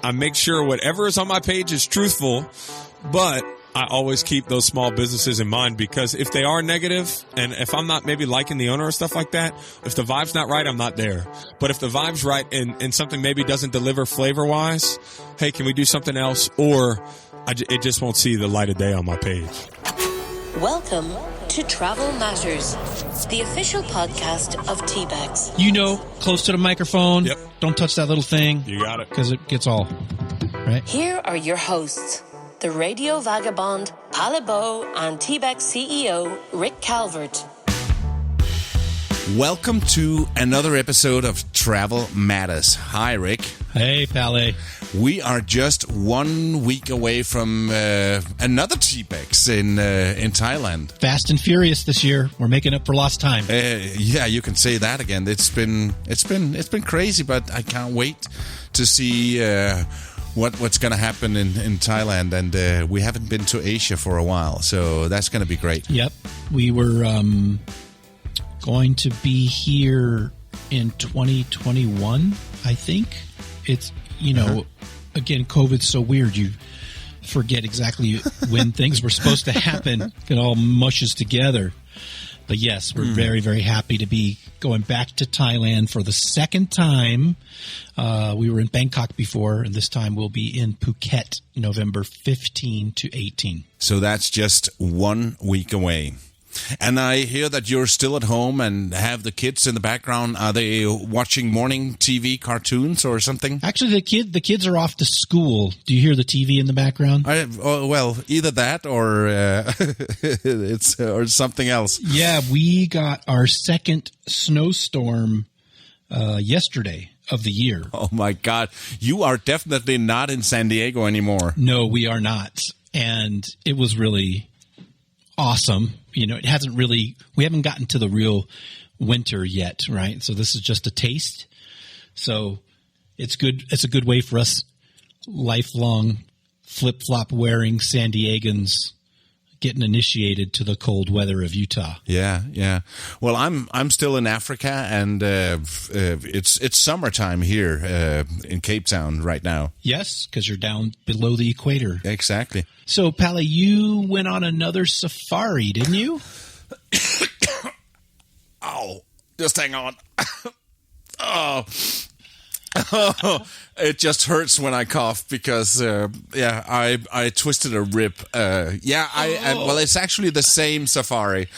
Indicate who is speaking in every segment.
Speaker 1: I make sure whatever is on my page is truthful, but I always keep those small businesses in mind, because if they are negative and if I'm not maybe liking the owner or stuff like that, if the vibe's not right, I'm not there. But if the vibe's right and something maybe doesn't deliver flavor-wise, hey, can we do something else? Or it just won't see the light of day on my page.
Speaker 2: Welcome to Travel Matters, the official podcast of TBEX.
Speaker 3: You know, close to the microphone.
Speaker 1: Yep.
Speaker 3: Don't touch that little thing.
Speaker 1: You got it.
Speaker 3: Because it gets all, right?
Speaker 2: Here are your hosts, the radio vagabond, Palle Bo, and TBEX CEO, Rick Calvert.
Speaker 4: Welcome to another episode of Travel Matters. Hi, Rick.
Speaker 3: Hey, Palle.
Speaker 4: We are just 1 week away from another TBEX in Thailand.
Speaker 3: Fast and furious this year. We're making up for lost time.
Speaker 4: Yeah, you can say that again. It's been crazy, but I can't wait to see what's going to happen in Thailand. And we haven't been to Asia for a while, so that's going to be great.
Speaker 3: Yep. We were going to be here in 2021, I think. It's, again, COVID's so weird. You forget exactly when things were supposed to happen. It all mushes together. But yes, we're very, very happy to be going back to Thailand for the second time. We were in Bangkok before, and this time we'll be in Phuket, November 15 to 18.
Speaker 4: So that's just 1 week away. And I hear that you're still at home and have the kids in the background. Are they watching morning TV cartoons or something?
Speaker 3: Actually, the kids are off to school. Do you hear the TV in the background?
Speaker 4: Well, either that or it's or something else.
Speaker 3: Yeah, we got our second snowstorm yesterday of the year.
Speaker 4: Oh my God! You are definitely not in San Diego anymore.
Speaker 3: No, we are not, and it was really awesome. We haven't gotten to the real winter yet, right? So this is just a taste. So it's good. It's a good way for us lifelong flip-flop wearing San Diegans getting initiated to the cold weather of Utah.
Speaker 4: Yeah. Well, I'm still in Africa, and it's summertime here in Cape Town right now.
Speaker 3: Yes, because you're down below the equator.
Speaker 4: Exactly.
Speaker 3: So, Palle, you went on another safari, didn't you?
Speaker 4: Oh, just hang on. Oh, it just hurts when I cough because, I twisted a rib. Well, it's actually the same safari.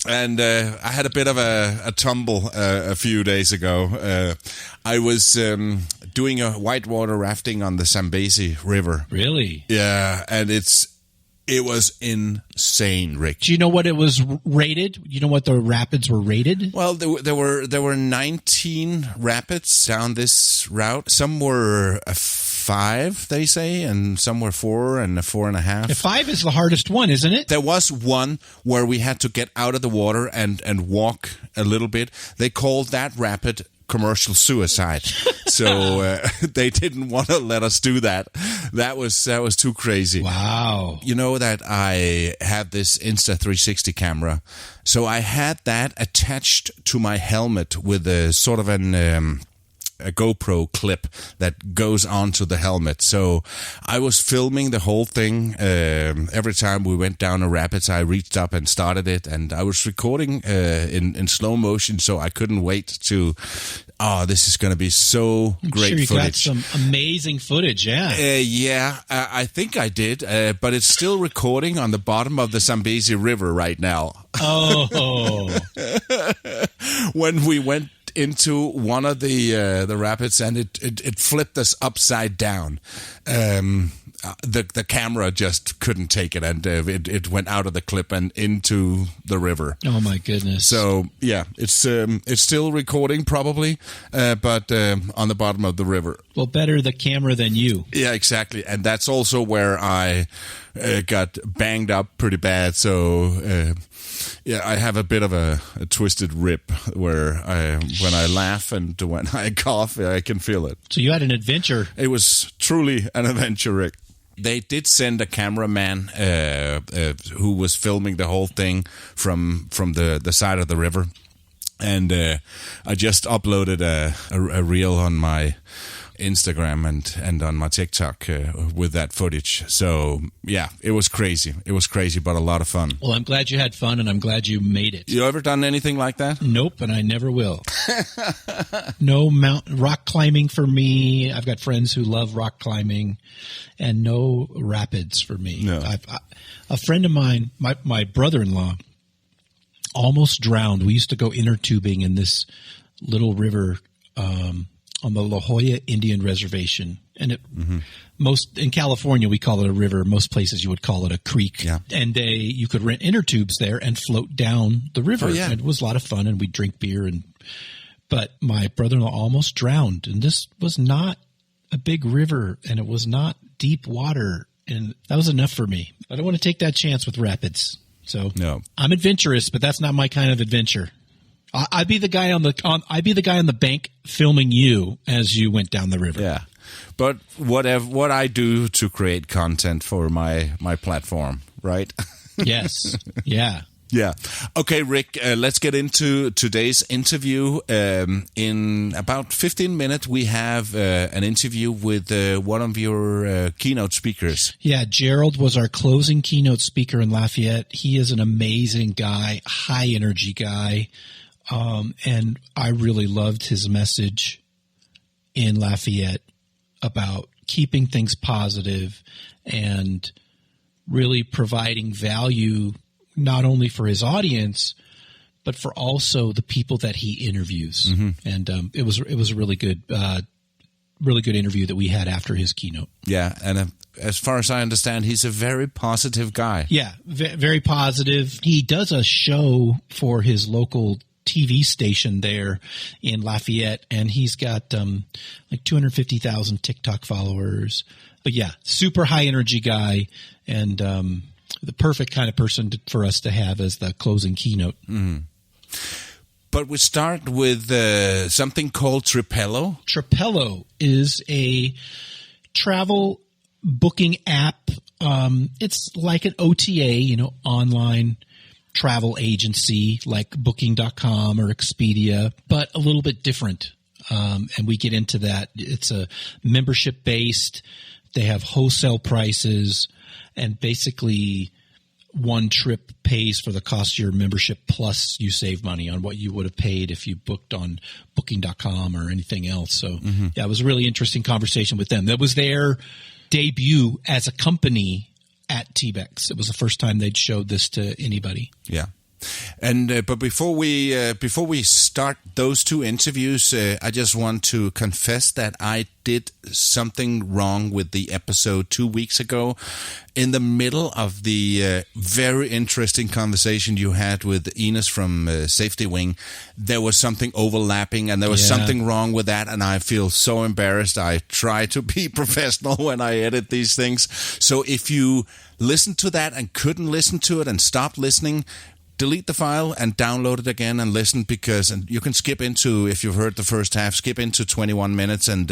Speaker 4: And I had a bit of a tumble a few days ago. I was doing a whitewater rafting on the Zambezi River.
Speaker 3: Really?
Speaker 4: Yeah, and it was insane, Rick.
Speaker 3: Do you know what it was rated? You know what the rapids were rated?
Speaker 4: Well, there were 19 rapids down this route. Some were a 5, they say, and some were 4 and a 4.5.
Speaker 3: The 5 is the hardest one, isn't it?
Speaker 4: There was one where we had to get out of the water and walk a little bit. They called that rapid commercial suicide. So they didn't want to let us do that. That was too crazy.
Speaker 3: Wow.
Speaker 4: You know that I have this Insta360 camera. So I had that attached to my helmet with a sort of a GoPro clip that goes onto the helmet. So I was filming the whole thing. Every time we went down a rapids, I reached up and started it, and I was recording in slow motion, so I couldn't wait to... Oh, this is going to be so great
Speaker 3: footage.
Speaker 4: Got
Speaker 3: some amazing footage, yeah.
Speaker 4: I think I did, but it's still recording on the bottom of the Zambezi River right now.
Speaker 3: Oh.
Speaker 4: When we went into one of the rapids, and it flipped us upside down. The camera just couldn't take it, and it went out of the clip and into the river.
Speaker 3: Oh my goodness!
Speaker 4: So yeah, it's still recording probably, but on the bottom of the river.
Speaker 3: Well, better the camera than you.
Speaker 4: Yeah, exactly, and that's also where I got banged up pretty bad. So I have a bit of a twisted rib where when I laugh and when I cough, I can feel it.
Speaker 3: So you had an adventure.
Speaker 4: It was truly an adventure, Rick. They did send a cameraman who was filming the whole thing from the side of the river. And I just uploaded a reel on my Instagram and on my TikTok with that footage. So yeah, it was crazy. It was crazy, but a lot of fun.
Speaker 3: Well, I'm glad you had fun, and I'm glad you made it.
Speaker 4: You ever done anything like that?
Speaker 3: Nope, and I never will. No rock climbing for me. I've got friends who love rock climbing, and no rapids for me.
Speaker 4: No.
Speaker 3: A friend of mine, my brother-in-law, almost drowned. We used to go inner tubing in this little river on the La Jolla Indian Reservation, and most in California we call it a river. Most places you would call it a creek.
Speaker 4: Yeah.
Speaker 3: And you could rent inner tubes there and float down the river.
Speaker 4: Oh, yeah.
Speaker 3: And it was a lot of fun, and we'd drink beer. But my brother-in-law almost drowned, and this was not a big river, and it was not deep water, and that was enough for me. I don't want to take that chance with rapids. So
Speaker 4: no.
Speaker 3: I'm adventurous, but that's not my kind of adventure. I'd be the guy on the bank filming you as you went down the river.
Speaker 4: Yeah, but what I do to create content for my platform, right?
Speaker 3: Yes. Yeah.
Speaker 4: Yeah. Okay, Rick, let's get into today's interview. In about 15 minutes, we have an interview with one of your keynote speakers.
Speaker 3: Yeah, Gerald was our closing keynote speaker in Lafayette. He is an amazing guy, high energy guy. And I really loved his message in Lafayette about keeping things positive and really providing value not only for his audience, but for also the people that he interviews. Mm-hmm. And it was a really good interview that we had after his keynote.
Speaker 4: Yeah, and as far as I understand, he's a very positive guy.
Speaker 3: Yeah, very positive. He does a show for his local TV station there in Lafayette, and he's got like 250,000 TikTok followers. But yeah, super high energy guy, and the perfect kind of person for us to have as the closing keynote.
Speaker 4: Mm. But we start with something called Tripello.
Speaker 3: Tripello is a travel booking app. It's like an OTA, online travel agency like Booking.com or Expedia, but a little bit different. And we get into that. It's a membership based. They have wholesale prices, and basically one trip pays for the cost of your membership, plus you save money on what you would have paid if you booked on Booking.com or anything else. So yeah, it was a really interesting conversation with them. That was their debut as a company at TBEX. It was the first time they'd showed this to anybody.
Speaker 4: Yeah. And but before we start those two interviews, I just want to confess that I did something wrong with the episode 2 weeks ago. In the middle of the very interesting conversation you had with Ines from Safety Wing, there was something overlapping, and there was something wrong with that, and I feel so embarrassed. I try to be professional when I edit these things. So if you listen to that and couldn't listen to it and stopped listening, delete the file and download it again and listen, and you can skip into, if you've heard the first half, skip into 21 minutes and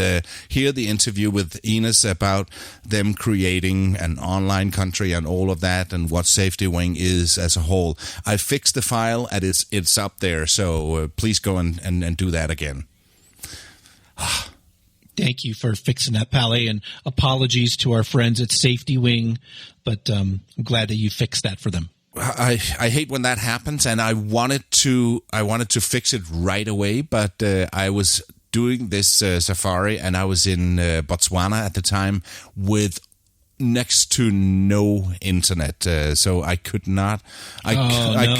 Speaker 4: hear the interview with Ines about them creating an online country and all of that, and what Safety Wing is as a whole. I fixed the file and it's up there, so please go and do that again.
Speaker 3: Thank you for fixing that, Palle, and apologies to our friends at Safety Wing, but I'm glad that you fixed that for them.
Speaker 4: I hate when that happens, and I wanted to fix it right away, but I was doing this safari, and I was in Botswana at the time with next to no internet, so I could not. I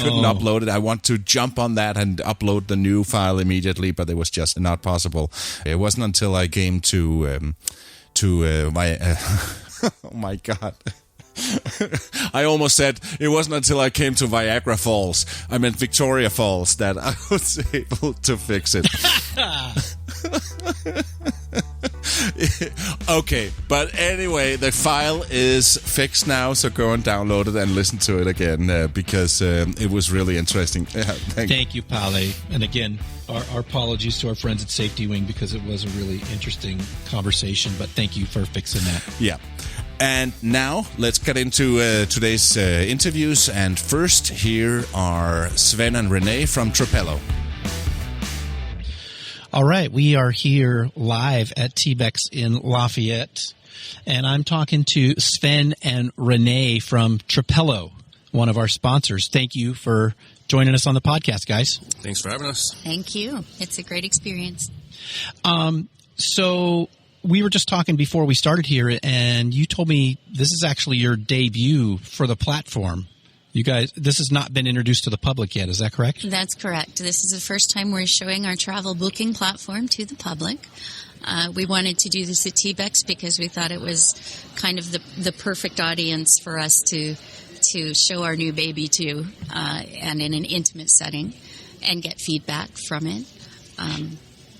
Speaker 4: couldn't upload it. I want to jump on that and upload the new file immediately, but it was just not possible. It wasn't until I came to my oh my God. I almost said it wasn't until I came to Viagra Falls, I meant Victoria Falls, that I was able to fix it. Okay, but anyway, the file is fixed now, so go and download it and listen to it again, because it was really interesting.
Speaker 3: Thank you, Palle. And again, our apologies to our friends at Safety Wing, because it was a really interesting conversation, but thank you for fixing that.
Speaker 4: Yeah. And now, let's get into today's interviews. And first, here are Sven and Renee from Tripello.
Speaker 3: All right, we are here live at TBEX in Lafayette, and I'm talking to Sven and Renee from Tripello, one of our sponsors. Thank you for joining us on the podcast, guys.
Speaker 1: Thanks for having us.
Speaker 5: Thank you. It's a great experience.
Speaker 3: So we were just talking before we started here, and you told me this is actually your debut for the platform. You guys, this has not been introduced to the public yet. Is that correct?
Speaker 5: That's correct. This is the first time we're showing our travel booking platform to the public. We wanted to do this at TBEX because we thought it was kind of the perfect audience for us to show our new baby to, and in an intimate setting, and get feedback from it.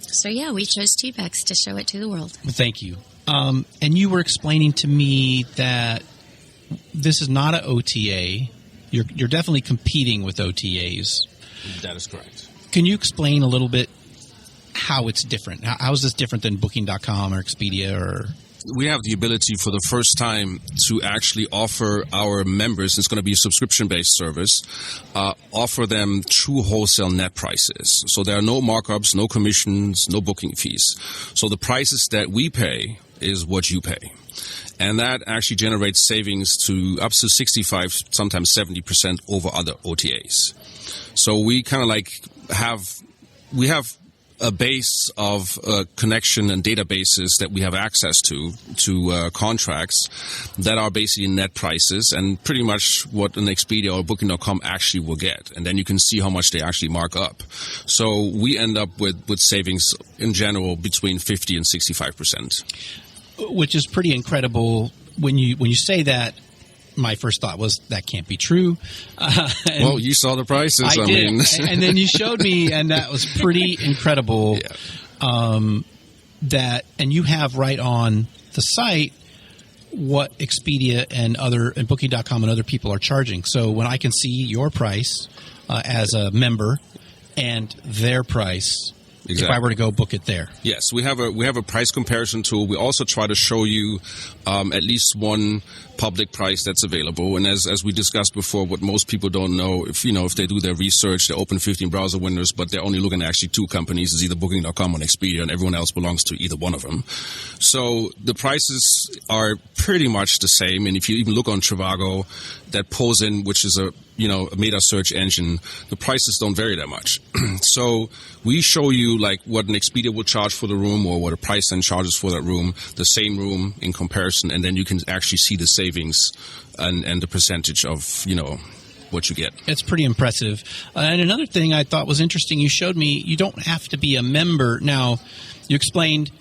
Speaker 5: So yeah, we chose TBEX to show it to the world.
Speaker 3: Well, thank you. And you were explaining to me that this is not an OTA. You're definitely competing with OTAs.
Speaker 1: That is correct.
Speaker 3: Can you explain a little bit how it's different? How is this different than Booking.com or Expedia or...
Speaker 6: We have the ability for the first time to actually offer our members, it's going to be a subscription-based service, offer them true wholesale net prices. So there are no markups, no commissions, no booking fees. So the prices that we pay is what you pay. And that actually generates savings to up to 65, sometimes 70% over other OTAs. So we kind of we have a base of connection and databases that we have access to contracts that are basically net prices and pretty much what an Expedia or Booking.com actually will get. And then you can see how much they actually mark up. So we end up with savings in general between 50 and 65%.
Speaker 3: Which is pretty incredible. When you say that, my first thought was that can't be true.
Speaker 6: Well, you saw the prices.
Speaker 3: I did. And then you showed me, and that was pretty incredible. Yeah. And you have right on the site what Expedia and Booking.com and other people are charging. So when I can see your price as a member and their price. Exactly. If I were to go book it there.
Speaker 6: Yes, we have a price comparison tool. We also try to show you at least one public price that's available. And as we discussed before, what most people don't know, if they do their research, they open 15 browser windows, but they're only looking at actually two companies, it's either Booking.com or Expedia, and everyone else belongs to either one of them. So the prices are pretty much the same. And if you even look on Trivago, that pulls in, which is a meta search engine, the prices don't vary that much. So we show you like what an Expedia will charge for the room or what a price then charges for that room, the same room in comparison, and then you can actually see the savings and the percentage of, what you get.
Speaker 3: It's pretty impressive. And another thing I thought was interesting, you showed me you don't have to be a member. Now, you explained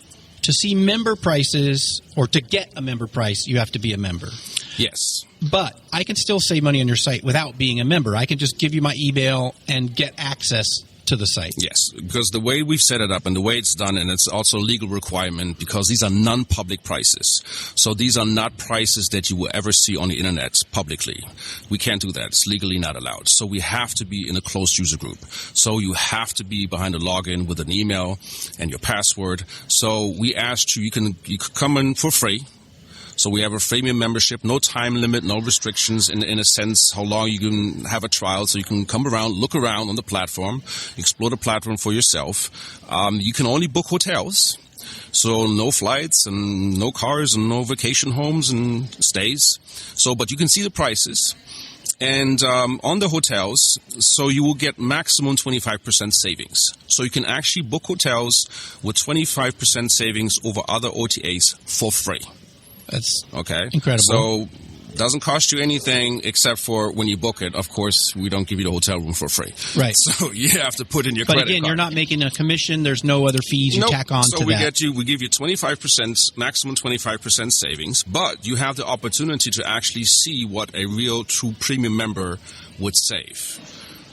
Speaker 3: to see member prices or to get a member price, you have to be a member.
Speaker 6: Yes.
Speaker 3: But I can still save money on your site without being a member. I can just give you my email and get access to the site.
Speaker 6: Yes, because the way we've set it up and the way it's done, and it's also a legal requirement because these are non-public prices. So these are not prices that you will ever see on the internet publicly. We can't do that. It's legally not allowed. So we have to be in a closed user group. So you have to be behind a login with an email and your password. So we asked you can come in for free. So we have a freemium membership, no time limit, no restrictions in a sense how long you can have a trial. So you can come around, look around on the platform, explore the platform for yourself. You can only book hotels. So no flights and no cars and no vacation homes and stays. But you can see the prices. And on the hotels, so you will get maximum 25% savings. So you can actually book hotels with 25% savings over other OTAs for free.
Speaker 3: That's
Speaker 6: okay.
Speaker 3: Incredible.
Speaker 6: So doesn't cost you anything except for when you book it. Of course, we don't give you the hotel room for free.
Speaker 3: Right.
Speaker 6: So you have to put in your credit card.
Speaker 3: But again, you're not making a commission. There's no other fees you tack on to that.
Speaker 6: So we give you 25%, maximum 25% savings, but you have the opportunity to actually see what a real true premium member would save.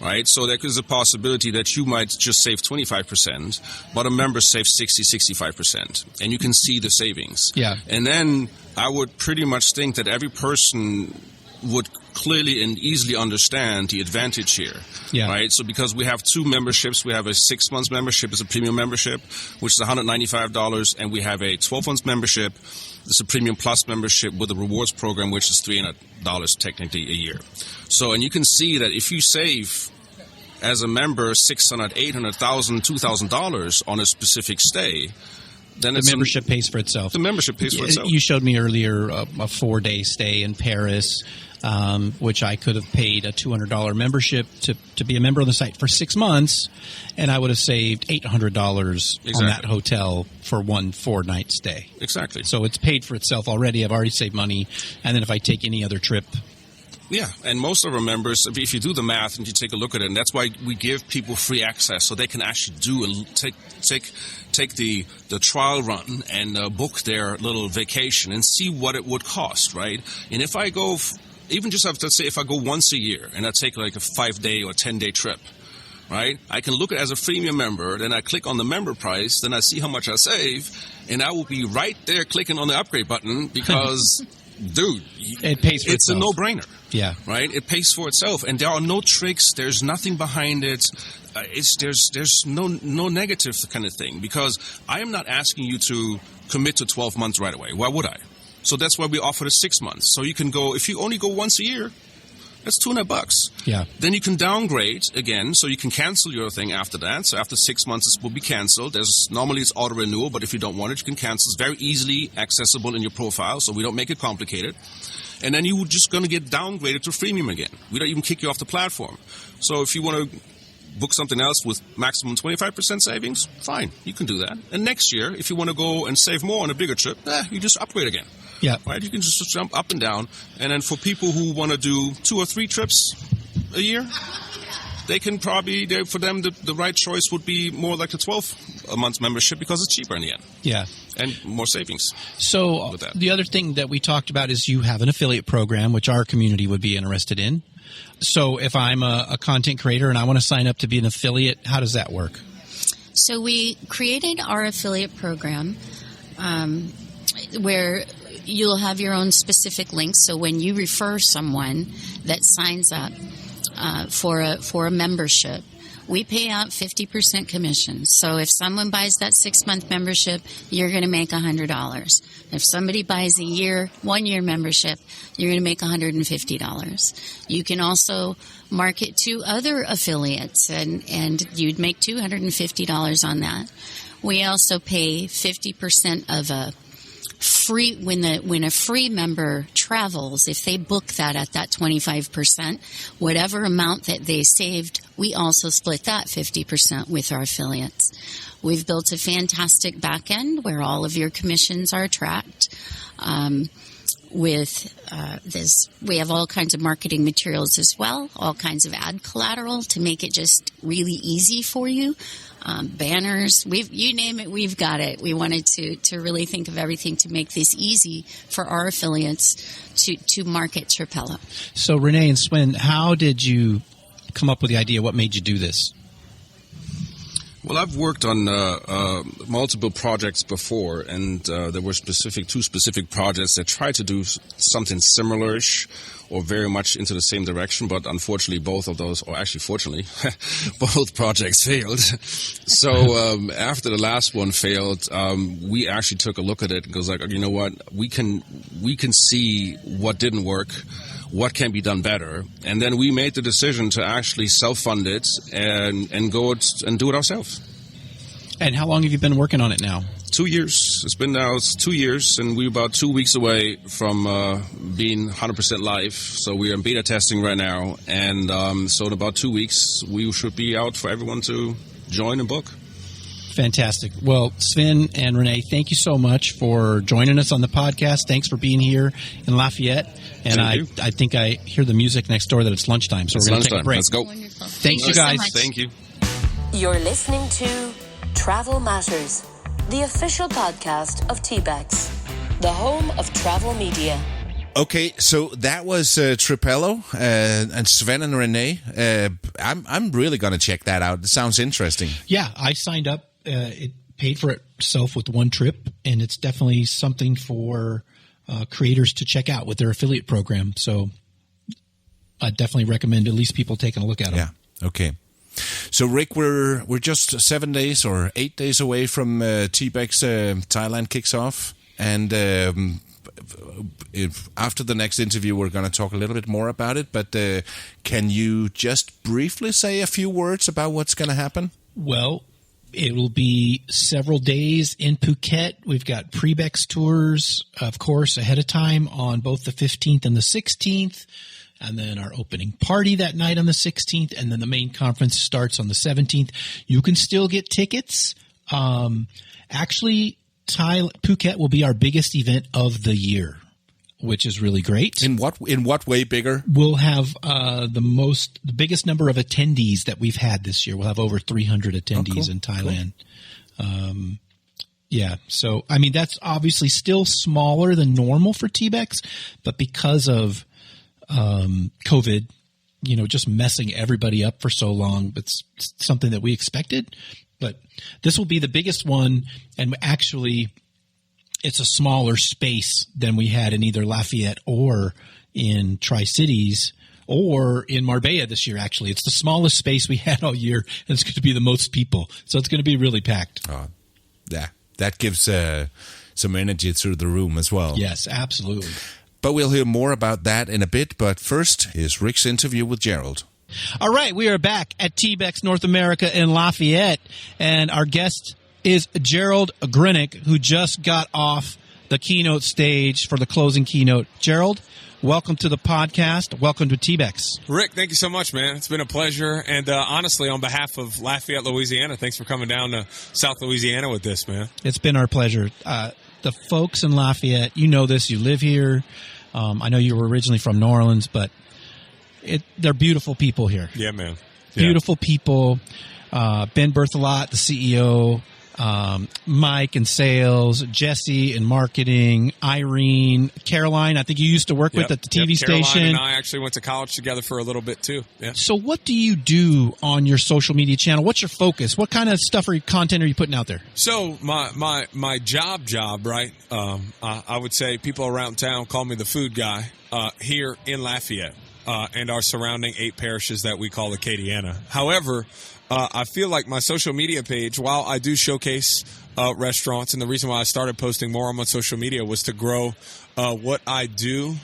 Speaker 6: Right? So there is a possibility that you might just save 25%, but a member saves 65%. And you can see the savings.
Speaker 3: Yeah.
Speaker 6: And then I would pretty much think that every person would clearly and easily understand the advantage here.
Speaker 3: Yeah.
Speaker 6: Right? So because we have two memberships, we have a 6-month membership, it's a premium membership, which is $195, and we have a 12-month membership. It's a Premium Plus membership with a rewards program, which is $300 technically a year. So, and you can see that if you save as a member $600, $800,000, $2,000 on a specific stay, then
Speaker 3: the membership pays for itself.
Speaker 6: The membership pays for itself.
Speaker 3: You showed me earlier a 4-day stay in Paris, which I could have paid a $200 membership to be a member of the site for 6 months, and I would have saved $800 on that hotel for one 4-night stay.
Speaker 6: Exactly.
Speaker 3: So it's paid for itself already. I've already saved money, and then if I take any other trip.
Speaker 6: Yeah, and most of our members, if you do the math and you take a look at it, and that's why we give people free access so they can actually do and take the trial run and book their little vacation and see what it would cost, right? And if I go, even just have to say, if I go once a year and I take like a 5-day or 10-day trip, right? I can look at it as a freemium member, then I click on the member price, then I see how much I save, and I will be right there clicking on the upgrade button because... Dude,
Speaker 3: it pays for
Speaker 6: it's
Speaker 3: itself.
Speaker 6: a no-brainer.
Speaker 3: Yeah.
Speaker 6: Right? It pays for itself. And there are no tricks. There's nothing behind it. There's no negative kind of thing. Because I am not asking you to commit to 12 months right away. Why would I? So that's why we offer the 6 months. So you can go, if you only go once a year, that's $200.
Speaker 3: Yeah.
Speaker 6: Then you can downgrade again, so you can cancel your thing after that. So after 6 months, it will be canceled. Normally it's auto renewal, but if you don't want it, you can cancel. It's very easily accessible in your profile, so we don't make it complicated. And then you're just going to get downgraded to freemium again. We don't even kick you off the platform. So if you want to book something else with maximum 25% savings, fine, you can do that. And next year, if you want to go and save more on a bigger trip, you just upgrade again.
Speaker 3: Yeah.
Speaker 6: Right? You can just jump up and down. And then for people who want to do 2 or 3 trips a year, they can probably, for them, the right choice would be more like a 12-month membership because it's cheaper in the end.
Speaker 3: Yeah.
Speaker 6: And more savings.
Speaker 3: So the other thing that we talked about is you have an affiliate program, which our community would be interested in. So if I'm a content creator and I want to sign up to be an affiliate, how does that work?
Speaker 5: So we created our affiliate program where you'll have your own specific links. So when you refer someone that signs up for a membership, we pay out 50% commission. So if someone buys that 6-month membership, you're going to make $100. If somebody buys a 1-year membership, you're going to make $150. You can also market to other affiliates, and you'd make $250 on that. We also pay 50% of a free when a free member travels. If they book that at that 25%, whatever amount that they saved, we also split that 50% with our affiliates. We've built a fantastic back end where all of your commissions are tracked. We have all kinds of marketing materials as well, all kinds of ad collateral to make it just really easy for you. Banners, you name it, we've got it. We wanted to really think of everything to make this easy for our affiliates to market Tripello.
Speaker 3: So Renee and Sven, how did you come up with the idea? What made you do this?
Speaker 6: Well, I've worked on multiple projects before, and there were two specific projects that tried to do something similar-ish or very much into the same direction, but unfortunately both of those, or actually fortunately, both projects failed. So after the last one failed, we actually took a look at it and goes like, you know what, we can see what didn't work, what can be done better, and then we made the decision to actually self-fund it and go and do it ourselves.
Speaker 3: And how long have you been working on it now?
Speaker 6: 2 years. It's 2 years, and we're about 2 weeks away from being 100% live. So we're in beta testing right now, and so in about 2 weeks, we should be out for everyone to join and book.
Speaker 3: Fantastic. Well, Sven and Renee, thank you so much for joining us on the podcast. Thanks for being here in Lafayette. And I think I hear the music next door that it's lunchtime, so we're going to take a break.
Speaker 6: Let's go.
Speaker 5: Wonderful.
Speaker 3: Thanks, you guys.
Speaker 6: Thank you.
Speaker 2: You're listening to Travel Matters, the official podcast of TBEX, the home of travel media.
Speaker 4: Okay, so that was Tripello and Sven and Renee. I'm really going to check that out. It sounds interesting.
Speaker 3: Yeah, I signed up. It paid for itself with one trip, and it's definitely something for creators to check out with their affiliate program. So I definitely recommend at least people taking a look at them.
Speaker 4: Yeah, okay. So, Rick, we're just 7 days or 8 days away from TBEX Thailand kicks off. And if after the next interview, we're going to talk a little bit more about it. But can you just briefly say a few words about what's going to happen?
Speaker 3: Well, it will be several days in Phuket. We've got TBEX tours, of course, ahead of time on both the 15th and the 16th. And then our opening party that night on the 16th. And then the main conference starts on the 17th. You can still get tickets. Actually, Phuket will be our biggest event of the year, which is really great.
Speaker 4: In what way bigger?
Speaker 3: We'll have the biggest number of attendees that we've had this year. We'll have over 300 attendees in Thailand. Cool. So I mean that's obviously still smaller than normal for TBEX, but because of COVID, just messing everybody up for so long, it's something that we expected. But this will be the biggest one, and actually it's a smaller space than we had in either Lafayette or in Tri-Cities or in Marbella this year, actually. It's the smallest space we had all year, and it's going to be the most people. So it's going to be really packed.
Speaker 4: Yeah, that gives some energy through the room as well.
Speaker 3: Yes, absolutely.
Speaker 4: But we'll hear more about that in a bit. But first is Rick's interview with Gerald.
Speaker 3: All right, we are back at TBEX North America in Lafayette, and our guest is Gerald Gruenig, who just got off the keynote stage for the closing keynote. Gerald, welcome to the podcast. Welcome to TBEX.
Speaker 1: Rick, thank you so much, man. It's been a pleasure. And honestly, on behalf of Lafayette, Louisiana, thanks for coming down to South Louisiana with this, man.
Speaker 3: It's been our pleasure. The folks in Lafayette, you know this, you live here. I know you were originally from New Orleans, but they're beautiful people here.
Speaker 1: Yeah, man.
Speaker 3: Beautiful people. Ben Berthelot, the CEO, Mike in sales, Jesse in marketing, Irene, Caroline, I think you used to work with at the TV
Speaker 1: Caroline
Speaker 3: station.
Speaker 1: and I actually went to college together for a little bit too. Yeah.
Speaker 3: So what do you do on your social media channel? What's your focus? What kind of content are you putting out there?
Speaker 1: So my job, right? I would say people around town call me the food guy here in Lafayette. And our surrounding 8 parishes that we call Acadiana. However, I feel like my social media page, while I do showcase restaurants, and the reason why I started posting more on my social media was to grow what I do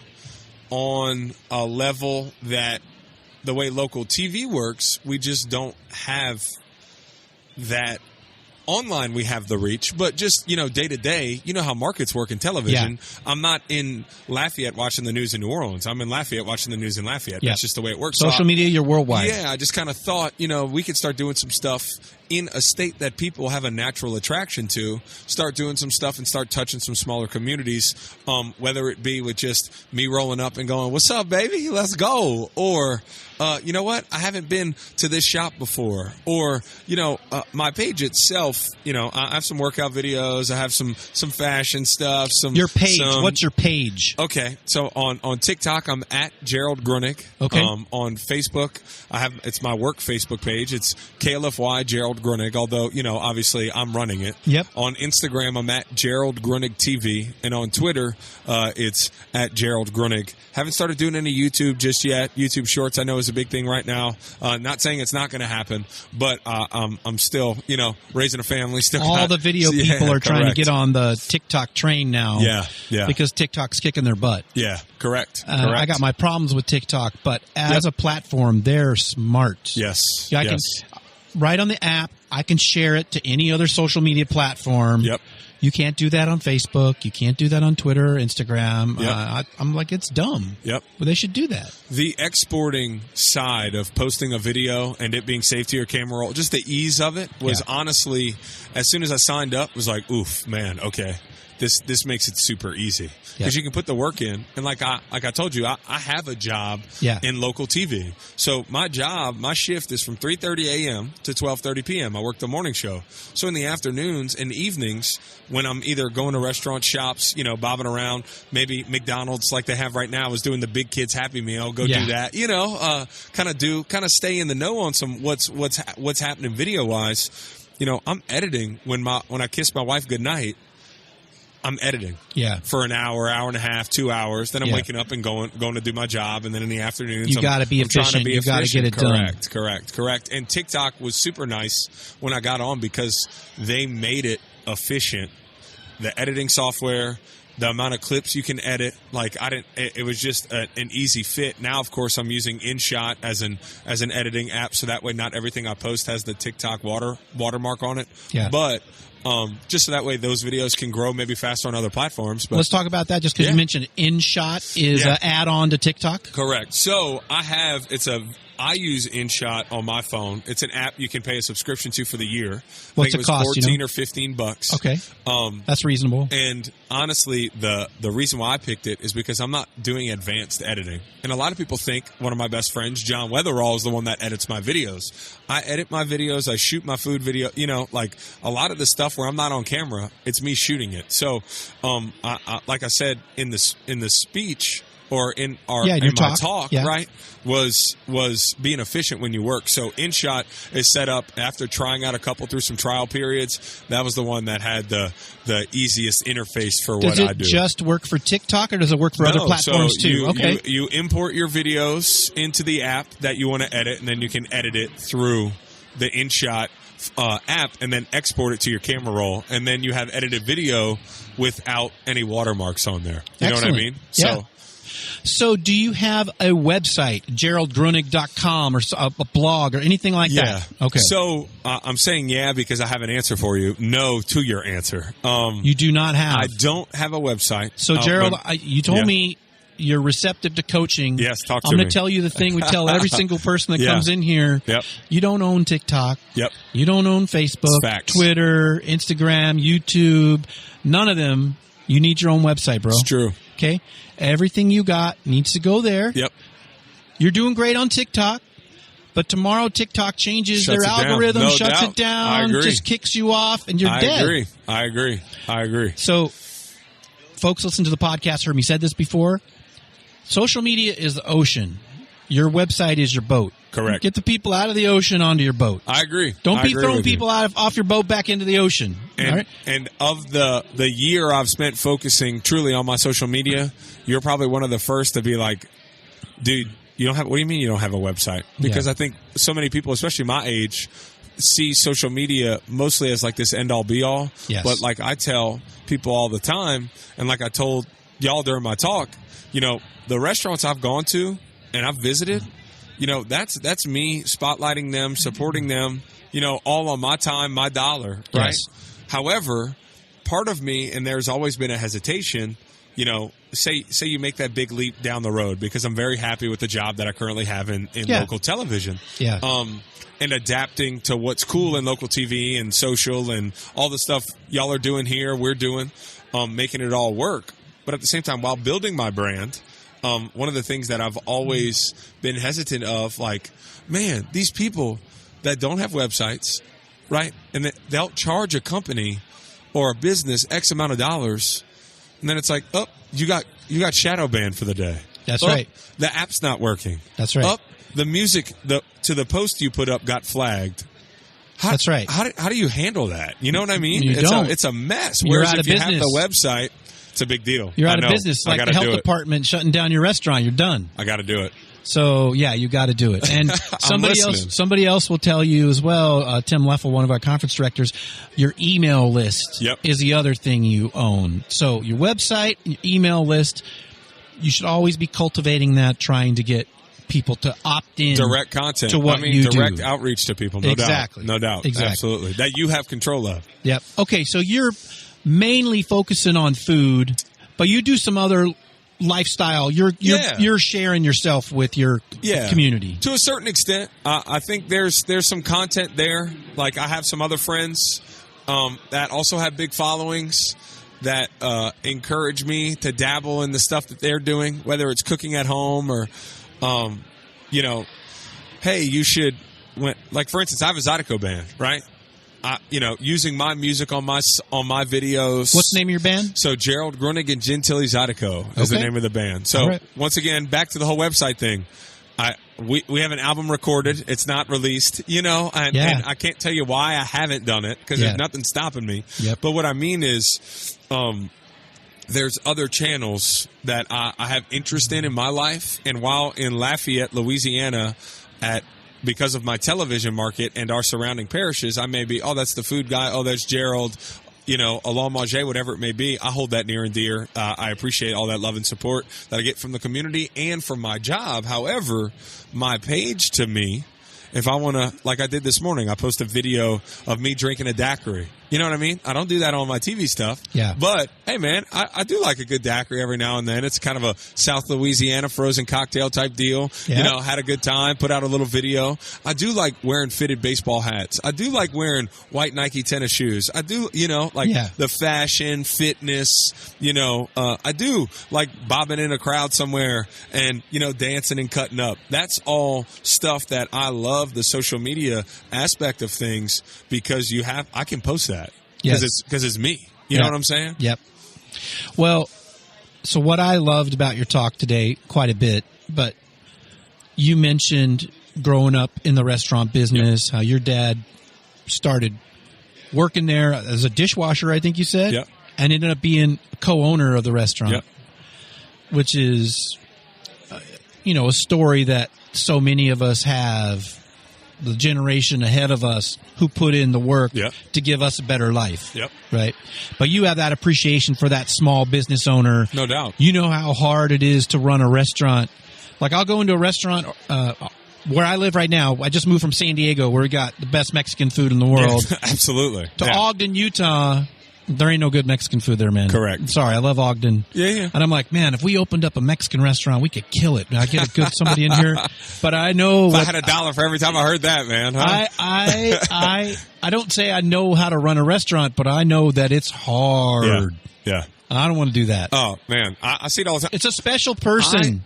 Speaker 1: on a level that the way local TV works, we just don't have that. Online, we have the reach, but just, day to day, you know how markets work in television. Yeah. I'm not in Lafayette watching the news in New Orleans. I'm in Lafayette watching the news in Lafayette. Yeah. That's just the way it works.
Speaker 3: Social media, you're worldwide.
Speaker 1: Yeah, I just kind of thought, we could start doing some stuff in a state that people have a natural attraction to, start doing some stuff and start touching some smaller communities, whether it be with just me rolling up and going, "What's up, baby? Let's go." Or, you know what? I haven't been to this shop before. Or, my page itself, I have some workout videos. I have some fashion stuff.
Speaker 3: Your page. What's your page?
Speaker 1: Okay. So on TikTok, I'm at Gerald Gruenig.
Speaker 3: Okay.
Speaker 1: On Facebook, it's my work Facebook page. It's KLFY Gerald Gruenig, although, obviously I'm running it.
Speaker 3: Yep.
Speaker 1: On Instagram, I'm at Gerald Gruenig TV. And on Twitter, it's at Gerald Gruenig. Haven't started doing any YouTube just yet. YouTube Shorts, I know, is a big thing right now. Not saying it's not going to happen, but I'm still, raising a family. Still
Speaker 3: all the video people are trying to get on the TikTok train now.
Speaker 1: Yeah.
Speaker 3: Because TikTok's kicking their butt.
Speaker 1: Yeah, correct.
Speaker 3: I got my problems with TikTok, but as a platform, they're smart.
Speaker 1: Yes.
Speaker 3: I can, right on the app, I can share it to any other social media platform.
Speaker 1: Yep.
Speaker 3: You can't do that on Facebook. You can't do that on Twitter, Instagram. Yep. I'm like, it's dumb.
Speaker 1: Yep.
Speaker 3: Well, they should do that.
Speaker 1: The exporting side of posting a video and it being saved to your camera roll, just the ease of it was honestly, as soon as I signed up, was like, oof, man, okay. This makes it super easy because you can put the work in. And like I told you, I have a job in local TV. So my shift is from 3:30 a.m. to 12:30 p.m. I work the morning show. So in the afternoons and evenings when I'm either going to restaurant shops, bobbing around, maybe McDonald's like they have right now is doing the Big Kids Happy Meal. Go do that, kind of stay in the know on some what's happening video wise. I'm editing when I kiss my wife goodnight. I'm editing for an hour and a half, 2 hours. Then I'm waking up and going to do my job. And then in the afternoons,
Speaker 3: you got to be efficient. You got to get it done.
Speaker 1: Correct. And TikTok was super nice when I got on because they made it efficient the editing software, the amount of clips you can edit. Like it was just an easy fit. Now, of course, I'm using InShot as an editing app, so that way not everything I post has the TikTok watermark on it.
Speaker 3: Yeah.
Speaker 1: But just so that way those videos can grow maybe faster on other platforms. But
Speaker 3: let's talk about that just because you mentioned InShot is an add-on to TikTok.
Speaker 1: Correct. So I use InShot on my phone. It's an app you can pay a subscription to for the year.
Speaker 3: What's it cost?
Speaker 1: $14 or $15.
Speaker 3: Okay. That's reasonable.
Speaker 1: And honestly, the reason why I picked it is because I'm not doing advanced editing. And a lot of people think one of my best friends, John Weatherall, is the one that edits my videos. I edit my videos. I shoot my food video. Like a lot of the stuff where I'm not on camera, it's me shooting it. So, like I said in the speech, or in my talk, right, was being efficient when you work. So InShot is set up after trying out a couple through some trial periods. That was the one that had the easiest interface for what I do.
Speaker 3: Does it just work for TikTok, or does it work for other platforms too?
Speaker 1: You import your videos into the app that you want to edit, and then you can edit it through the InShot app and then export it to your camera roll, and then you have edited video without any watermarks on there. You know what I mean?
Speaker 3: Yeah. So do you have a website, geraldgruenig.com, or a blog or anything like that? Okay.
Speaker 1: So I'm saying because I have an answer for you. No to your answer.
Speaker 3: You do not have.
Speaker 1: I don't have a website.
Speaker 3: So Gerald, you told me you're receptive to coaching.
Speaker 1: Yes, talk to me.
Speaker 3: I'm going to tell you the thing we tell every single person that comes in here.
Speaker 1: Yep.
Speaker 3: You don't own TikTok.
Speaker 1: Yep.
Speaker 3: You don't own Facebook, Twitter, Instagram, YouTube. None of them. You need your own website, bro.
Speaker 1: It's true.
Speaker 3: Okay? Everything you got needs to go there.
Speaker 1: Yep.
Speaker 3: You're doing great on TikTok, but tomorrow TikTok changes their algorithm, shuts it down, just kicks you off, and you're dead.
Speaker 1: I agree.
Speaker 3: So, folks, listen to the podcast, heard me said this before. Social media is the ocean. Your website is your boat.
Speaker 1: Correct.
Speaker 3: Get the people out of the ocean onto your boat.
Speaker 1: I agree.
Speaker 3: Don't be throwing people off your boat back into the ocean.
Speaker 1: And,
Speaker 3: all right?
Speaker 1: And of the year I've spent focusing truly on my social media, you're probably one of the first to be like, dude, what do you mean you don't have a website? Because I think so many people, especially my age, see social media mostly as like this end-all be-all.
Speaker 3: Yes.
Speaker 1: But like I tell people all the time, and like I told y'all during my talk, the restaurants I've gone to and I've visited, that's me spotlighting them, supporting them, all on my time, my dollar, right?
Speaker 3: Yes.
Speaker 1: However, part of me, and there's always been a hesitation, say you make that big leap down the road, because I'm very happy with the job that I currently have in local television.
Speaker 3: Yeah.
Speaker 1: And adapting to what's cool in local TV and social and all the stuff y'all are doing here, we're doing, making it all work. But at the same time, while building my brand, one of the things that I've always been hesitant of, like, man, these people that don't have websites, right, and they'll charge a company or a business X amount of dollars, and then it's like, you got shadow banned for the day.
Speaker 3: That's right.
Speaker 1: The app's not working.
Speaker 3: That's right.
Speaker 1: The music to the post you put up got flagged.
Speaker 3: That's right.
Speaker 1: How do you handle that? You know what I mean? It's a mess.
Speaker 3: You're
Speaker 1: Whereas
Speaker 3: out
Speaker 1: if
Speaker 3: of
Speaker 1: you
Speaker 3: business.
Speaker 1: have the website, it's a big deal.
Speaker 3: You're out of business. Like the health department shutting down your restaurant. You're done.
Speaker 1: I got to do it.
Speaker 3: So, you got to do it. And somebody else will tell you as well, Tim Leffel, one of our conference directors, your email list is the other thing you own. So your website, your email list, you should always be cultivating that, trying to get people to opt in.
Speaker 1: Direct content.
Speaker 3: To what you
Speaker 1: direct
Speaker 3: do.
Speaker 1: Outreach to people. No doubt.
Speaker 3: Exactly.
Speaker 1: Absolutely. That you have control of.
Speaker 3: Yep. Okay, so you're mainly focusing on food, but you do some other lifestyle. You're sharing yourself with your community
Speaker 1: to a certain extent. I think there's some content there. Like I have some other friends that also have big followings that encourage me to dabble in the stuff that they're doing, whether it's cooking at home or hey, you should, like for instance, I have a Zydeco band, right? Using my music on my videos.
Speaker 3: What's the name of your band?
Speaker 1: So Gerald, Gruenig, and Gentili Zydeco is the name of the band. So once again, back to the whole website thing. We have an album recorded. It's not released, and I can't tell you why I haven't done it because there's nothing stopping me.
Speaker 3: Yep.
Speaker 1: But what I mean is, there's other channels that I have interest in my life. And while in Lafayette, Louisiana, because of my television market and our surrounding parishes, I may be, that's the food guy. Oh, there's Gerald. a long manger, whatever it may be, I hold that near and dear. I appreciate all that love and support that I get from the community and from my job. However, my page to me, if I want to, like I did this morning, I post a video of me drinking a daiquiri. You know what I mean? I don't do that on my TV stuff.
Speaker 3: Yeah.
Speaker 1: But, hey, man, I do like a good daiquiri every now and then. It's kind of a South Louisiana frozen cocktail type deal.
Speaker 3: Yeah.
Speaker 1: Had a good time, put out a little video. I do like wearing fitted baseball hats. I do like wearing white Nike tennis shoes. I do, the fashion, fitness, I do like bobbing in a crowd somewhere and, dancing and cutting up. That's all stuff that I love the social media aspect of things because I can post that.
Speaker 3: Yes.
Speaker 1: Because it's me. You know what I'm saying?
Speaker 3: Yep. Well, so what I loved about your talk today quite a bit, but you mentioned growing up in the restaurant business, how your dad started working there as a dishwasher, I think you said, and ended up being a co-owner of the restaurant, which is, a story that so many of us have. The generation ahead of us who put in the work to give us a better life.
Speaker 1: Yep.
Speaker 3: Right. But you have that appreciation for that small business owner.
Speaker 1: No doubt.
Speaker 3: You know how hard it is to run a restaurant. Like I'll go into a restaurant where I live right now. I just moved from San Diego where we got the best Mexican food in the world.
Speaker 1: Yeah, absolutely.
Speaker 3: To Ogden, Utah. There ain't no good Mexican food there, man.
Speaker 1: Correct.
Speaker 3: I'm sorry, I love Ogden.
Speaker 1: Yeah.
Speaker 3: And I'm like, man, if we opened up a Mexican restaurant, we could kill it. I get a good somebody in here. But I know
Speaker 1: if I had $1 for every time I heard that, man. Huh?
Speaker 3: I don't say I know how to run a restaurant, but I know that it's hard.
Speaker 1: Yeah.
Speaker 3: I don't want to do that.
Speaker 1: Oh man, I see it all the time.
Speaker 3: It's a special person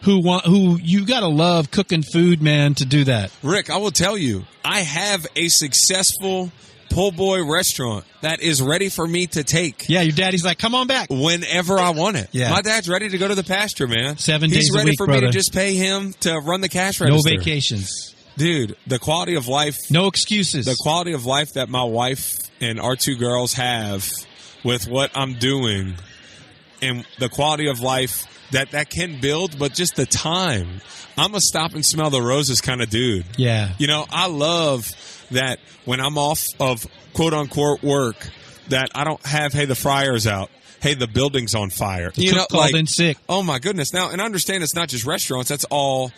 Speaker 3: who you got to love cooking food, man, to do that.
Speaker 1: Rick, I will tell you, I have a successful po' boy restaurant that is ready for me to take.
Speaker 3: Yeah, your daddy's like, come on back.
Speaker 1: Whenever I want it.
Speaker 3: Yeah.
Speaker 1: My dad's ready to go to the pasture, man.
Speaker 3: 7 days a week,
Speaker 1: He's ready for me
Speaker 3: brother.
Speaker 1: to just pay him to run the cash register.
Speaker 3: No vacations.
Speaker 1: Dude, the quality of life.
Speaker 3: No excuses.
Speaker 1: The quality of life that my wife and our 2 girls have with what I'm doing and the quality of life that can build, but just the time. I'm a stop and smell the roses kind of dude.
Speaker 3: Yeah.
Speaker 1: I love that when I'm off of quote-unquote work, that I don't have, hey, the fryer's out. Hey, the building's on fire.
Speaker 3: The cook called in sick.
Speaker 1: Oh, my goodness. Now, and I understand it's not just restaurants. That's all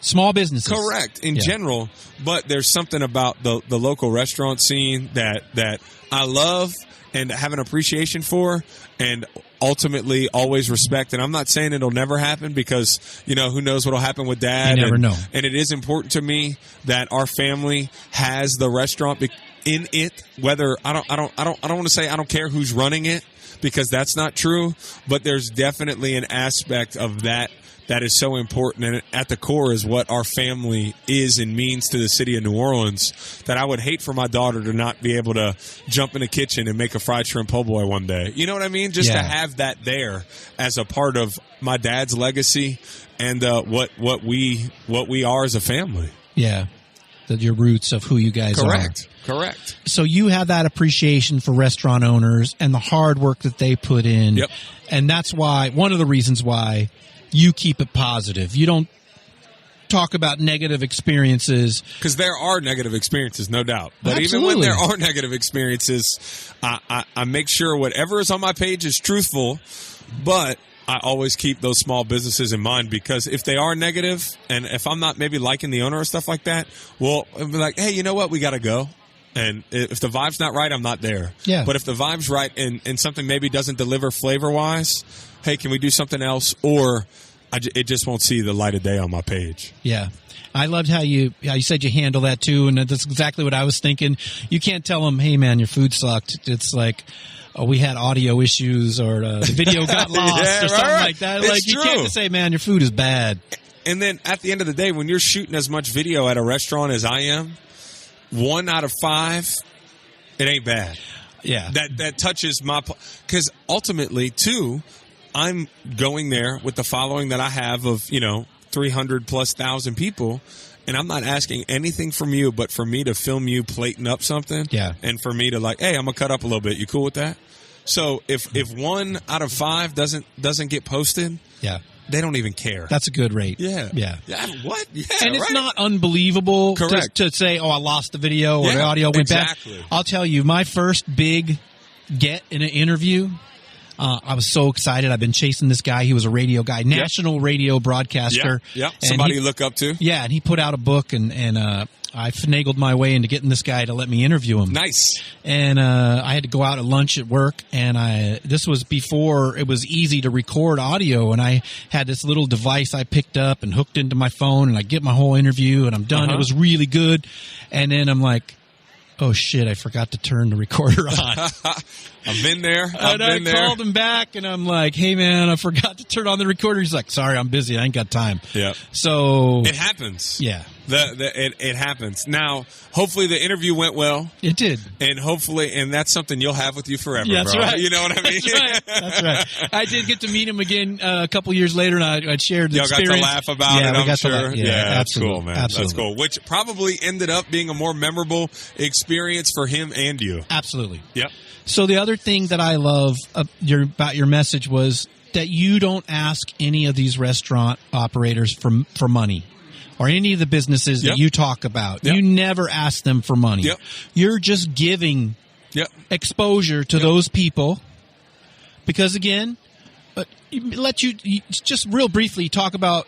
Speaker 3: small businesses.
Speaker 1: Correct, in general. But there's something about the local restaurant scene that I love and have an appreciation for and ultimately always respect. And I'm not saying it'll never happen because, who knows what'll happen with Dad.
Speaker 3: You never know.
Speaker 1: And it is important to me that our family has the restaurant in it, whether I don't want to say I don't care who's running it because that's not true, but there's definitely an aspect of that is so important, and at the core is what our family is and means to the city of New Orleans, that I would hate for my daughter to not be able to jump in the kitchen and make a fried shrimp po' boy one day. You know what I mean? Just to have that there as a part of my dad's legacy and what we are as a family.
Speaker 3: Yeah, your roots of who you guys are.
Speaker 1: Correct.
Speaker 3: So you have that appreciation for restaurant owners and the hard work that they put in.
Speaker 1: Yep.
Speaker 3: And that's why, one of the reasons why you keep it positive. You don't talk about negative experiences.
Speaker 1: Because there are negative experiences, no doubt. But
Speaker 3: Absolutely.
Speaker 1: Even when there are negative experiences, I make sure whatever is on my page is truthful, but I always keep those small businesses in mind because if they are negative and if I'm not maybe liking the owner or stuff like that, well, I'll be like, hey, you know what? We got to go. And if the vibe's not right, I'm not there.
Speaker 3: Yeah.
Speaker 1: But if the vibe's right and something maybe doesn't deliver flavor-wise, hey, can we do something else? Or it just won't see the light of day on my page.
Speaker 3: Yeah. I loved how you said you handle that too, and that's exactly what I was thinking. You can't tell them, hey, man, your food sucked. It's like, oh, we had audio issues or the video got lost or something like that.
Speaker 1: It's
Speaker 3: like
Speaker 1: true.
Speaker 3: You can't just say, man, your food is bad.
Speaker 1: And then at the end of the day, when you're shooting as much video at a restaurant as I am, 1 out of 5, it ain't bad.
Speaker 3: Yeah.
Speaker 1: That touches my... Because ultimately, too, I'm going there with the following that I have of, 300,000+ people, and I'm not asking anything from you but for me to film you plating up something.
Speaker 3: Yeah.
Speaker 1: And for me to hey, I'm going to cut up a little bit. You cool with that? So if 1 out of 5 doesn't get posted...
Speaker 3: Yeah.
Speaker 1: They don't even care.
Speaker 3: That's a good rate.
Speaker 1: Yeah. What? Yeah.
Speaker 3: And it's not unbelievable
Speaker 1: Correct.
Speaker 3: to say, oh, I lost the video or the audio went
Speaker 1: exactly.
Speaker 3: bad. I'll tell you, my first big get in an interview. I was so excited. I've been chasing this guy. He was a radio guy, national radio broadcaster.
Speaker 1: Yeah. Somebody you look up to.
Speaker 3: Yeah, and he put out a book, and I finagled my way into getting this guy to let me interview him.
Speaker 1: Nice.
Speaker 3: And I had to go out at lunch at work, and this was before it was easy to record audio, and I had this little device I picked up and hooked into my phone, and I get my whole interview, and I'm done. It was really good. And then I'm like, oh shit, I forgot to turn the recorder on.
Speaker 1: I've been there.
Speaker 3: I called him back, and I'm like, hey man, I forgot to turn on the recorder. He's like, sorry, I'm busy. I ain't got time.
Speaker 1: Yeah.
Speaker 3: So
Speaker 1: it happens.
Speaker 3: Yeah.
Speaker 1: It happens. Now, hopefully the interview went well.
Speaker 3: It did.
Speaker 1: And that's something you'll have with you forever,
Speaker 3: That's
Speaker 1: bro.
Speaker 3: right.
Speaker 1: You know what I mean?
Speaker 3: That's right. I did get to meet him again a couple years later, and I shared the experience.
Speaker 1: Y'all got to laugh about it, I'm sure.
Speaker 3: Yeah,
Speaker 1: that's cool, man.
Speaker 3: Absolutely.
Speaker 1: That's cool. Which probably ended up being a more memorable experience for him and you.
Speaker 3: Absolutely.
Speaker 1: Yep.
Speaker 3: So the other thing that I love about your message was that you don't ask any of these restaurant operators for money. Or any of the businesses that you talk about. You never ask them for money. You're just giving exposure to those people. Because again, let you just real briefly talk about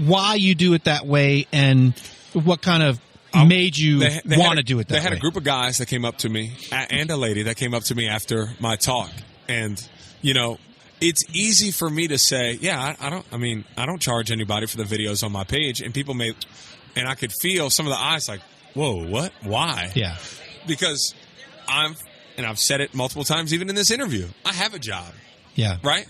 Speaker 3: why you do it that way and what kind of made you want to do it that way.
Speaker 1: They had a group of guys that came up to me, and a lady that came up to me after my talk. And, it's easy for me to say, I don't charge anybody for the videos on my page. And people and I could feel some of the eyes like, whoa, what? Why?
Speaker 3: Yeah.
Speaker 1: Because I've said it multiple times, even in this interview, I have a job.
Speaker 3: Yeah.
Speaker 1: Right?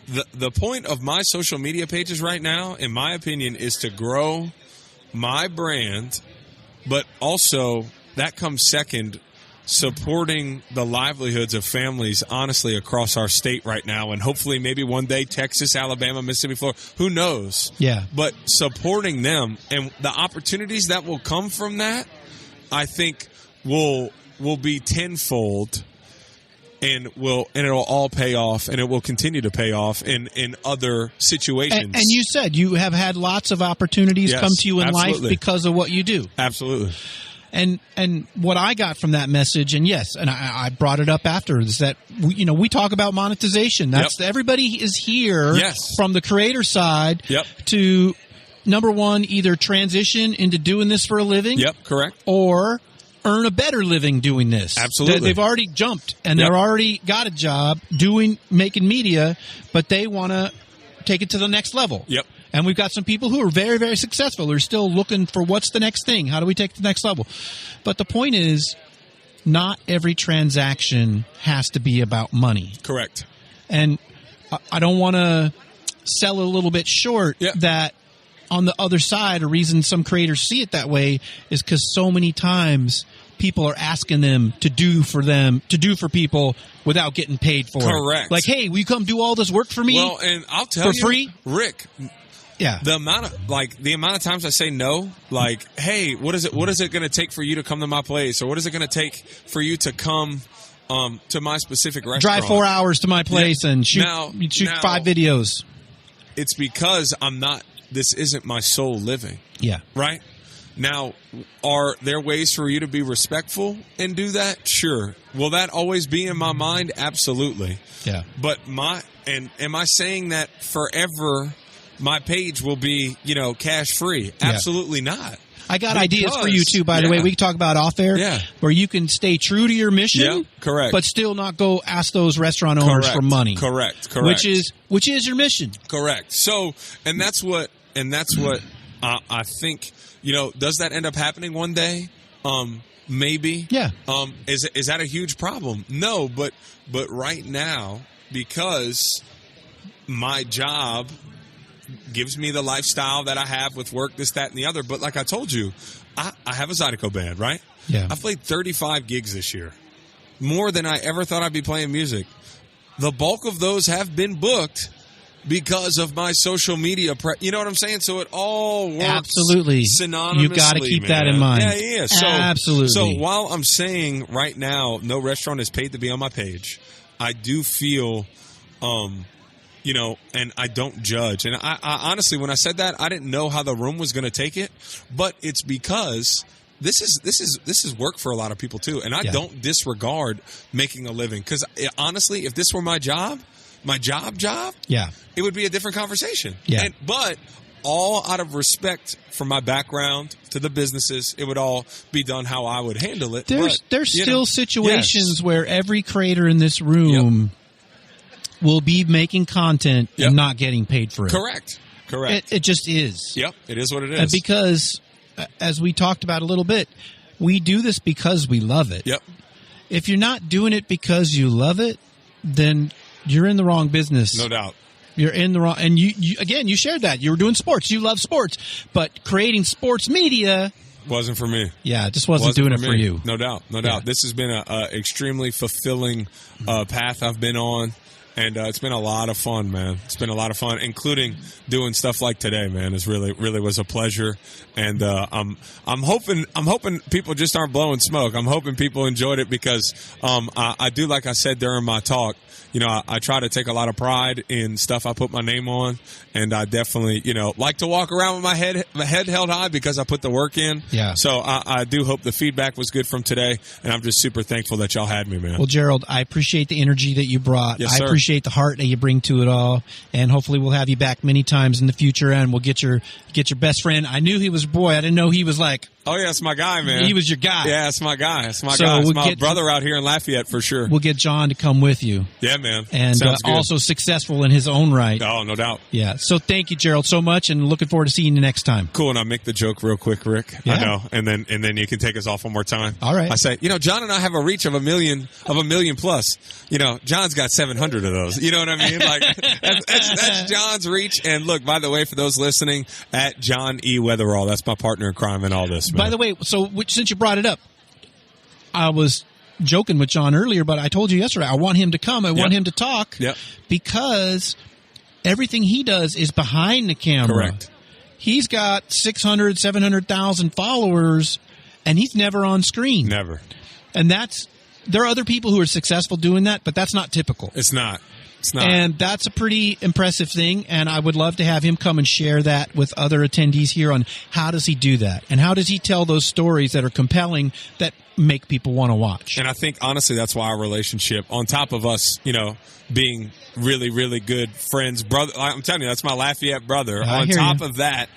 Speaker 1: The point of my social media pages right now, in my opinion, is to grow my brand, but also that comes second, supporting the livelihoods of families, honestly, across our state right now. And hopefully maybe one day Texas, Alabama, Mississippi, Florida, who knows?
Speaker 3: Yeah.
Speaker 1: But supporting them and the opportunities that will come from that, I think will be tenfold, and it'll all pay off, and it will continue to pay off in other situations.
Speaker 3: And you said you have had lots of opportunities come to you in life because of what you do.
Speaker 1: Absolutely.
Speaker 3: And what I got from that message, and yes, and I brought it up after, is that we talk about monetization. That's everybody is here from the creator side to, number one, either transition into doing this for a living.
Speaker 1: Yep, correct.
Speaker 3: Or earn a better living doing this.
Speaker 1: Absolutely.
Speaker 3: They've already jumped and they're already got a job making media, but they want to take it to the next level.
Speaker 1: Yep.
Speaker 3: And we've got some people who are very, very successful. They're still looking for what's the next thing. How do we take it to the next level? But the point is, not every transaction has to be about money.
Speaker 1: Correct.
Speaker 3: And I don't want to sell a little bit short that on the other side, a reason some creators see it that way is because so many times people are asking them to do for people without getting paid for it.
Speaker 1: Correct.
Speaker 3: Like, hey, will you come do all this work for me?
Speaker 1: Well, and I'll tell you,
Speaker 3: for free?
Speaker 1: Rick.
Speaker 3: Yeah.
Speaker 1: The amount of times I say no, like, hey, what is it going to take for you to come to my place, or what is it going to take for you to come to my specific restaurant?
Speaker 3: Drive 4 hours to my place and shoot 5 videos.
Speaker 1: It's because this isn't my sole living.
Speaker 3: Yeah.
Speaker 1: Right? Now, are there ways for you to be respectful and do that? Sure. Will that always be in my mind? Absolutely.
Speaker 3: Yeah.
Speaker 1: But am I saying that forever my page will be, cash free? Absolutely not.
Speaker 3: I got ideas for you too, by the way. We can talk about off air, where you can stay true to your mission,
Speaker 1: correct,
Speaker 3: but still not go ask those restaurant owners for money.
Speaker 1: Correct.
Speaker 3: Which is your mission.
Speaker 1: Correct. So, and that's what I think. Does that end up happening one day? Maybe.
Speaker 3: Yeah.
Speaker 1: Is that a huge problem? No, but right now, because my job gives me the lifestyle that I have with work, this, that, and the other. But like I told you, I have a Zydeco band, right?
Speaker 3: Yeah.
Speaker 1: I've played 35 gigs this year, more than I ever thought I'd be playing music. The bulk of those have been booked because of my social media. You know what I'm saying? So it all works
Speaker 3: absolutely
Speaker 1: synonymously.
Speaker 3: You got to keep that in mind.
Speaker 1: Yeah. So,
Speaker 3: absolutely.
Speaker 1: So while I'm saying right now, no restaurant is paid to be on my page, I do feel, and I don't judge. And I honestly, when I said that, I didn't know how the room was going to take it, but it's because this is work for a lot of people too, and I don't disregard making a living, because honestly, if this were my job, it would be a different conversation.
Speaker 3: Yeah.
Speaker 1: But all out of respect for my background to the businesses, it would all be done how I would handle it.
Speaker 3: There's still situations where every creator in this room will be making content and not getting paid for it.
Speaker 1: Correct.
Speaker 3: It just is.
Speaker 1: Yep, it is what it is.
Speaker 3: And because, as we talked about a little bit, we do this because we love it.
Speaker 1: Yep.
Speaker 3: If you're not doing it because you love it, then you're in the wrong business.
Speaker 1: No doubt.
Speaker 3: You're in the wrong, and you shared that. You were doing sports. You love sports, but creating sports media
Speaker 1: wasn't for me.
Speaker 3: Yeah, it just wasn't doing it for you.
Speaker 1: No doubt. This has been a extremely fulfilling path I've been on. And it's been a lot of fun, man. It's been a lot of fun, including doing stuff like today, man. It's really was a pleasure. And I'm hoping people just aren't blowing smoke. I'm hoping people enjoyed it, because I do, like I said during my talk, I try to take a lot of pride in stuff I put my name on, and I definitely, like to walk around with my head held high because I put the work in.
Speaker 3: Yeah.
Speaker 1: So I do hope the feedback was good from today, and I'm just super thankful that y'all had me, man.
Speaker 3: Well, Gerald, I appreciate the energy that you brought.
Speaker 1: Yes, sir.
Speaker 3: I appreciate the heart that you bring to it all, and hopefully we'll have you back many times in the future, and we'll get your best friend. I knew he was a boy. I didn't know he was like.
Speaker 1: Oh yeah, it's my guy, man.
Speaker 3: He was your guy.
Speaker 1: Yeah, it's my guy. It's my
Speaker 3: So
Speaker 1: guy. It's my brother out here in Lafayette for sure.
Speaker 3: We'll get John to come with you.
Speaker 1: Yeah, man.
Speaker 3: And also successful in his own right.
Speaker 1: Oh, no doubt.
Speaker 3: Yeah. So thank you, Gerald, so much, and looking forward to seeing you next time.
Speaker 1: Cool. And I'll make the joke real quick, Rick.
Speaker 3: Yeah.
Speaker 1: I know. And then you can take us off one more time.
Speaker 3: All right.
Speaker 1: I say, John and I have a reach of a million plus. John's got 700 of those. You know what I mean? Like that's John's reach. And look, by the way, for those listening, at John E. Weatherall, that's my partner in crime in all this, man.
Speaker 3: By the way, since you brought it up, I was joking with John earlier, but I told you yesterday, I want him to come. I want him to talk.
Speaker 1: Yep.
Speaker 3: Because everything he does is behind the camera.
Speaker 1: Correct.
Speaker 3: He's got 600, 700,000 followers, and he's never on screen.
Speaker 1: Never.
Speaker 3: And there are other people who are successful doing that, but that's not typical.
Speaker 1: It's not.
Speaker 3: And that's a pretty impressive thing, and I would love to have him come and share that with other attendees here on how does he do that, and how does he tell those stories that are compelling that make people want to watch.
Speaker 1: And I think, honestly, that's why our relationship, on top of us, being really, really good friends, brother, I'm telling you, that's my Lafayette brother. On top of that,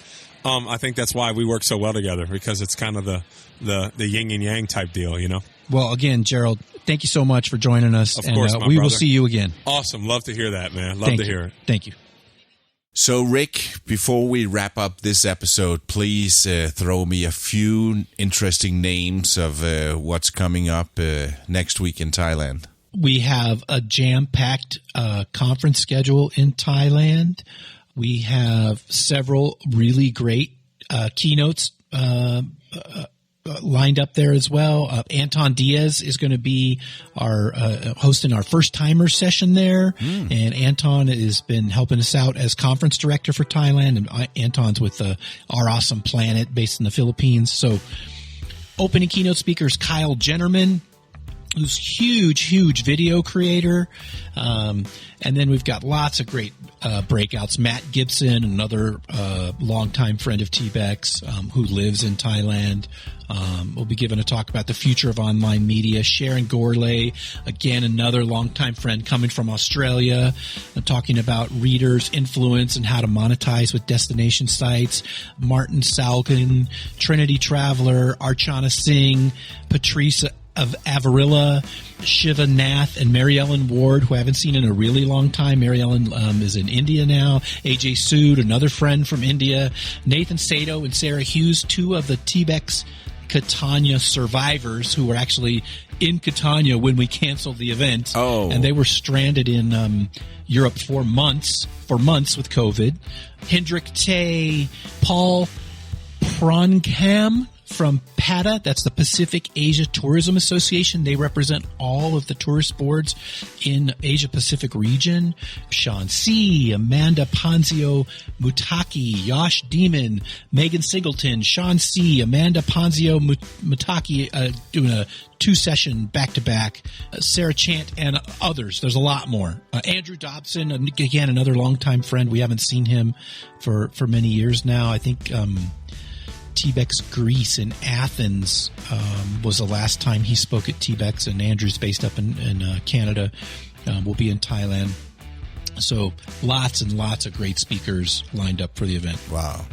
Speaker 1: I think that's why we work so well together, because it's kind of the yin and yang type deal,
Speaker 3: Well, again, Gerald, thank you so much for joining us.
Speaker 1: Of course,
Speaker 3: and we will see you again.
Speaker 1: Awesome. Love to hear that, man. Love to hear it.
Speaker 3: Thank you.
Speaker 4: So, Rick, before we wrap up this episode, please throw me a few interesting names of what's coming up next week in Thailand.
Speaker 3: We have a jam-packed conference schedule in Thailand. We have several really great keynotes lined up there as well. Anton Diaz is going to be hosting our first timer session there. And Anton has been helping us out as conference director for Thailand. And Anton's with Our Awesome Planet based in the Philippines. So opening keynote speakers, Kyle Jennerman, who's huge video creator. And then we've got lots of great breakouts. Matt Gibson, another longtime friend of TBEX, who lives in Thailand. We'll be giving a talk about the future of online media. Sharon Gourlay, again, another longtime friend coming from Australia, talking about readers' influence and how to monetize with destination sites. Martin Salkin, Trinity Traveler, Archana Singh, Patrice of Avarilla, Shiva Nath, and Mary Ellen Ward, who I haven't seen in a really long time. Mary Ellen is in India now. AJ Sood, another friend from India. Nathan Sato and Sarah Hughes, two of the TBEX Catania survivors who were actually in Catania when we canceled the event.
Speaker 4: Oh.
Speaker 3: And they were stranded in Europe for months with COVID. Hendrik Tay, Paul Pronkam from PATA, that's the Pacific Asia Tourism Association. They represent all of the tourist boards in Asia Pacific region. Sean C., Amanda Ponzio Mutaki, Yosh Demon, Megan Singleton, Sean C., Amanda Ponzio Mutaki, doing a 2-session back-to-back, Sarah Chant, and others. There's a lot more. Andrew Dobson, again, another longtime friend. We haven't seen him for many years now. I think TBEX Greece in Athens was the last time he spoke at TBEX, and Andrew's based up in Canada. We'll be in Thailand. So lots and lots of great speakers lined up for the event.
Speaker 4: Wow.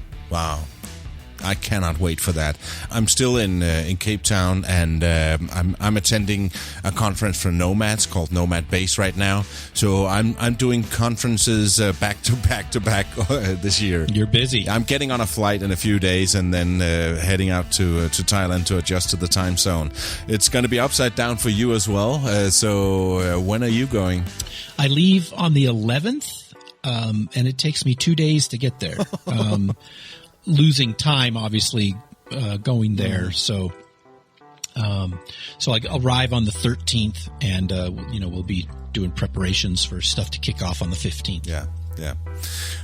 Speaker 4: I cannot wait for that. I'm still in Cape Town, and I'm attending a conference for nomads called Nomad Base right now. So I'm doing conferences back to back this year.
Speaker 3: You're busy.
Speaker 4: I'm getting on a flight in a few days, and then heading out to Thailand to adjust to the time zone. It's going to be upside down for you as well. So when are you going?
Speaker 3: I leave on the 11th, and it takes me 2 days to get there. Losing time, obviously, going there. So I arrive on the 13th, and we'll be doing preparations for stuff to kick off on the 15th.
Speaker 4: Yeah.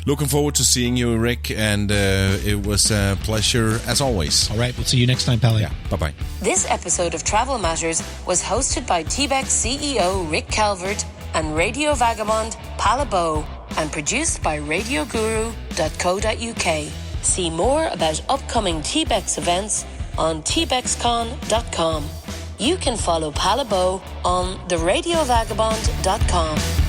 Speaker 4: Looking forward to seeing you, Rick, and it was a pleasure as always.
Speaker 3: All right, we'll see you next time, Palle.
Speaker 4: Yeah, bye-bye.
Speaker 2: This episode of Travel Matters was hosted by TBEX CEO Rick Calvert and Radio Vagabond Palle Bo, and produced by radioguru.co.uk. See more about upcoming TBEX events on tbexcon.com. You can follow Palle Bo on theradiovagabond.com.